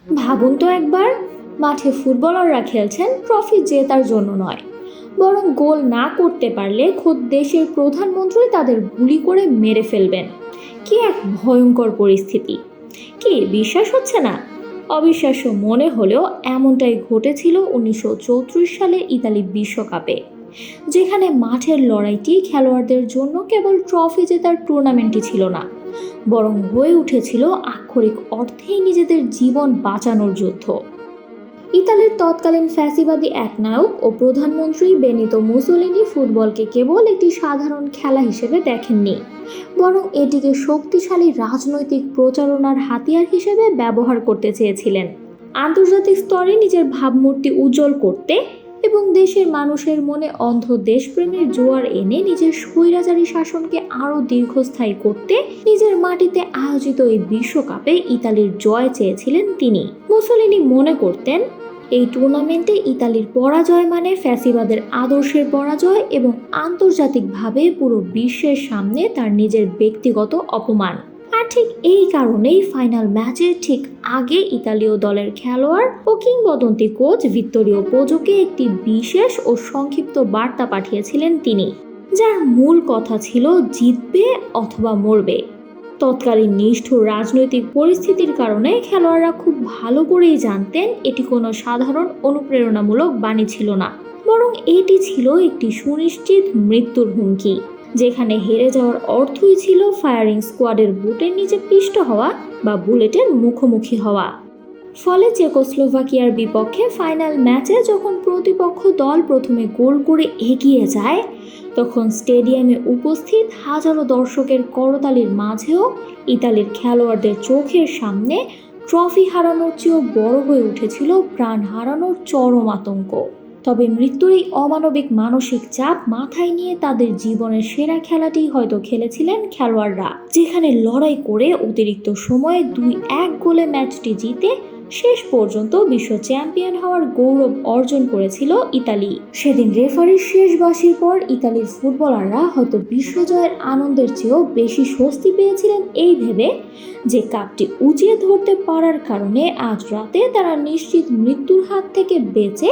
ভাবুন তো একবার, মাঠে ফুটবলাররা খেলছেন ট্রফি জেতার জন্য নয়, বরং গোল না করতে পারলে খোদ দেশের প্রধানমন্ত্রী তাদের গুলি করে মেরে ফেলবেন। কি এক ভয়ঙ্কর পরিস্থিতি! কি বিশ্বাস হচ্ছে না? অবিশ্বাস্য মনে হলেও এমনটাই ঘটেছিল 1934 সালে ইতালি বিশ্বকাপে, যেখানে মাঠের লড়াইটি খেলোয়াড়দের জন্য কেবল ট্রফি জেতার টুর্নামেন্টই ছিল না, বরং হয়ে উঠেছিল আক্ষরিক অর্থেই নিজেদের জীবন বাঁচানোর যুদ্ধ। ইতালির তৎকালীন ফ্যাসিবাদী একনায়ক ও প্রধানমন্ত্রী বেনিতো মুসোলিনি ফুটবলকে কেবল একটি সাধারণ খেলা হিসেবে দেখেননি, বরং এটিকে শক্তিশালী রাজনৈতিক প্রচারণার হাতিয়ার হিসেবে ব্যবহার করতে চেয়েছিলেন। আন্তর্জাতিক স্তরে নিজের ভাবমূর্তি উজ্জ্বল করতে এবং দেশের মানুষের মনে অন্ধ দেশপ্রেমের জোয়ার এনে নিজের স্বৈরাচারী শাসনকে আরও দীর্ঘস্থায়ী করতে নিজের মাটিতে আয়োজিত এই বিশ্বকাপে ইতালির জয় চেয়েছিলেন তিনি। মুসোলিনি মনে করতেন এই টুর্নামেন্টে ইতালির পরাজয় মানে ফ্যাসিবাদের আদর্শের পরাজয় এবং আন্তর্জাতিকভাবে পুরো বিশ্বের সামনে তার নিজের ব্যক্তিগত অপমান। আর ঠিক এই কারণেই ফাইনাল ম্যাচের ঠিক আগে ইতালীয় দলের খেলোয়াড় ও কিংবদন্তি কোচ ভিত্তোরিও পোজোকে একটি বিশেষ ও সংক্ষিপ্ত বার্তা পাঠিয়েছিলেন তিনি, যার মূল কথা ছিল জিতবে অথবা মরবে। তৎকালীন নিষ্ঠুর রাজনৈতিক পরিস্থিতির কারণে খেলোয়াড়রা খুব ভালো করেই জানতেন এটি কোনো সাধারণ অনুপ্রেরণামূলক বাণী ছিল না, বরং এটি ছিল একটি সুনিশ্চিত মৃত্যুর হুমকি, যেখানে হেরে যাওয়ার অর্থই ছিল ফায়ারিং স্কোয়াডের বুটের নিচে পিষ্ট হওয়া বা বুলেটের মুখোমুখি হওয়া। ফলে চেকোস্লোভাকিয়ার বিপক্ষে ফাইনাল ম্যাচে যখন প্রতিপক্ষ দল প্রথমে গোল করে এগিয়ে যায়, তখন স্টেডিয়ামে উপস্থিত হাজারো দর্শকের করতালির মাঝেও ইতালির খেলোয়াড়দের চোখের সামনে ট্রফি হারানোর চেয়েও বড় হয়ে উঠেছিল প্রাণ হারানোর চরম আতঙ্ক। তবে মৃত্যুর এই অমানবিক মানসিক চাপ মাথায় নিয়ে তাদের জীবনের সেরা খেলাটি হয়তো খেলেছিলেন খেলোয়াড়রা, যেখানে লড়াই করে অতিরিক্ত সময়ে 2-1 গোলে ম্যাচটি জিতে শেষ পর্যন্ত বিশ্ব চ্যাম্পিয়ন হওয়ার গৌরব অর্জন করেছিল ইতালি। সেদিন রেফারির শেষ বাঁশির পর ইতালির ফুটবলাররা হয়তো বিশ্বজয়ের আনন্দের চেয়েও বেশি স্বস্তি পেয়েছিলেন এই ভেবে যে কাপটি উঁচিয়ে ধরতে পারার কারণে আজ রাতে তারা নিশ্চিত মৃত্যুর হাত থেকে বেঁচে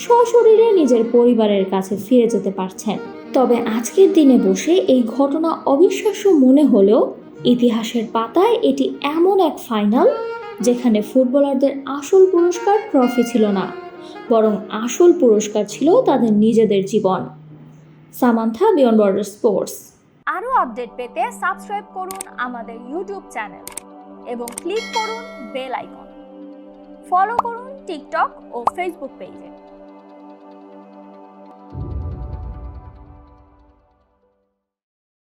সশরীরে নিজের পরিবারের কাছে ফিরে যেতে পারছেন। তবে আজকের দিনে বসে এই ঘটনা অবিশ্বাস্য মনে হলেও ইতিহাসের পাতায় এটি এমন এক ফাইনাল যেখানে ফুটবলারদের আসল পুরস্কার ট্রফি ছিল না, বরং আসল পুরস্কার ছিল তাদের নিজেদের জীবন। Samantha, beyond border sports. আরও আপডেট পেতে সাবস্ক্রাইব করুন আমাদের ইউটিউব চ্যানেল এবং ক্লিক করুন বেল আইকন। ফলো করুন টিকটক ও ফেসবুক পেজে।